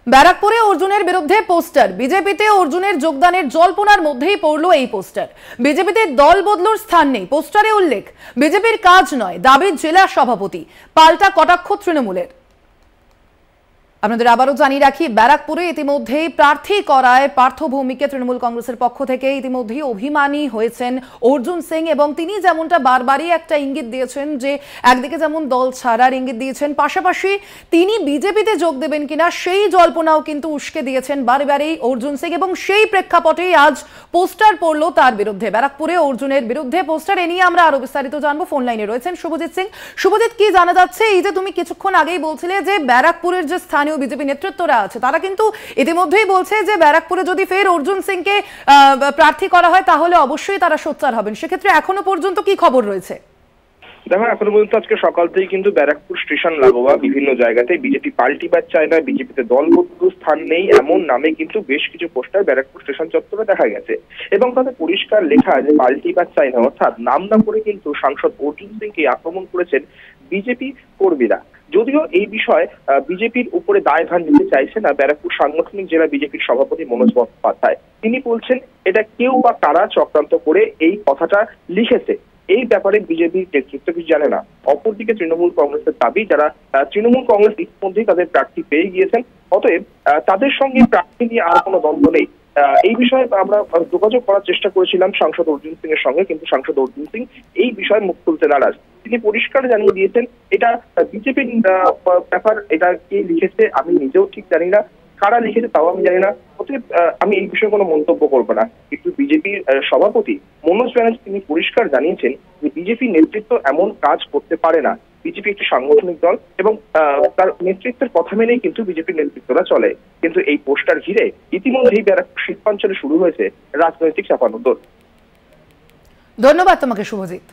ব্যারাকপুরে অর্জুনের বিরুদ্ধে পোস্টার, বিজেপিতে অর্জুনের যোগদানের জল্পনার মধ্যেই পড়ল এই পোস্টার। বিজেপিতে দল বদলুর স্থান নেই, পোস্টারে উল্লেখ বিজেপির কাজ নয়, দাবি জেলা সভাপতি। পাল্টা কটাক্ষ তৃণমূলের। আপনাদের আবারও জানিয়ে রাখি, ব্যারাকপুরে ইতিমধ্যেই প্রার্থী করায় পার্থ ভৌমিককে তৃণমূল কংগ্রেসের পক্ষ থেকে ইতিমধ্যেই অভিমানী হয়েছেন অর্জুন সিং, এবং তিনি যেমনটা বারবারই একটা ইঙ্গিত দিয়েছেন যে একদিকে যেমন দল ছাড়ার ইঙ্গিত দিয়েছেন, পাশাপাশি তিনি বিজেপিতে যোগ দেবেন কিনা সেই জল্পনাও কিন্তু উস্কে দিয়েছেন বারবারই অর্জুন সিং, এবং সেই প্রেক্ষাপটেই আজ পোস্টার পড়লো তার বিরুদ্ধে। ব্যারাকপুরে অর্জুনের বিরুদ্ধে পোস্টার, এ নিয়ে আমরা আরো বিস্তারিত জানবো। ফোন লাইনে রয়েছেন শুভজিৎ সিং। শুভজিৎ, কি জানা যাচ্ছে? এই যে তুমি কিছুক্ষণ আগেই বলছিলে যে ব্যারাকপুরের যে স্থানীয় বিজেপি নেতৃত্বরা আছে তারা কিন্তু ইতিমধ্যেই বলছে যে ব্যারাকপুরে যদি ফের অর্জুন সিংকে প্রার্থী করা হয় তাহলে অবশ্যই তারা সোচ্চার হবেন। সেক্ষেত্রে এখনো পর্যন্ত কি খবর রয়েছে? দেখো, এখনো পর্যন্ত আজকে সকাল থেকেই কিন্তু ব্যারাকপুর স্টেশন লাগোয়া বিভিন্ন জায়গাতে বিজেপি পাল্টিবার চায় না, বিজেপিতে দল বদলুর স্থান নেই, এমন নামে কিন্তু বেশ কিছু পোস্টার ব্যারাকপুর স্টেশন চত্বরে দেখা গেছে। এবং তাতে পরিষ্কার লেখা যে পাল্টিবার চায় না, অর্থাৎ নাম না করে কিন্তু সাংসদ অর্জুন সিংকে আক্রমণ করেছেন বিজেপি কর্মীরা। যদিও এই বিষয়ে বিজেপির উপরে দায়ভার নিতে চাইছে না ব্যারাকপুর সাংগঠনিক জেলা বিজেপির সভাপতি মনোজ বন্দ্যোপাধ্যায়। তিনি বলছেন এটা কেউ বা কারা চক্রান্ত করে এই কথাটা লিখেছে, এই ব্যাপারে বিজেপির নেতৃত্ব কিছু জানে না। অপরদিকে তৃণমূল কংগ্রেসের দাবি, যারা তৃণমূল কংগ্রেস ইতিমধ্যেই তাদের প্রার্থী পেয়ে গিয়েছেন, অতএব তাদের সঙ্গে প্রার্থী নিয়ে আর কোনো দ্বন্দ্ব নেই। এই বিষয়ে আমরা যোগাযোগ করার চেষ্টা করেছিলাম সাংসদ অর্জুন সিং এর সঙ্গে, কিন্তু সাংসদ অর্জুন সিং এই বিষয়ে মুখ খুলতে নারাজ। তিনি পরিষ্কার জানিয়ে দিয়েছেন এটা বিজেপির ব্যাপার, এটা কে লিখেছে আমি নিজেও ঠিক জানি না, কারা লিখেছে তাও আমি জানি না, অতএব আমি এই বিষয়ে কোনো মন্তব্য করবো না। কিন্তু বিজেপির সভাপতি মনোজ ব্যানার্জি তিনি পরিষ্কার জানিয়েছেন যে বিজেপি নেতৃত্ব এমন কাজ করতে পারে না। বিজেপি একটি সাংগঠনিক দল এবং তার নেতৃত্বের কথা মেনেই কিন্তু বিজেপির নেতৃত্বরা চলে। কিন্তু এই পোস্টার ঘিরে ইতিমধ্যেই ব্যারাকপুর শিল্পাঞ্চলে শুরু হয়েছে রাজনৈতিক চাপানোতর। ধন্যবাদ তোমাকে শুভজিৎ।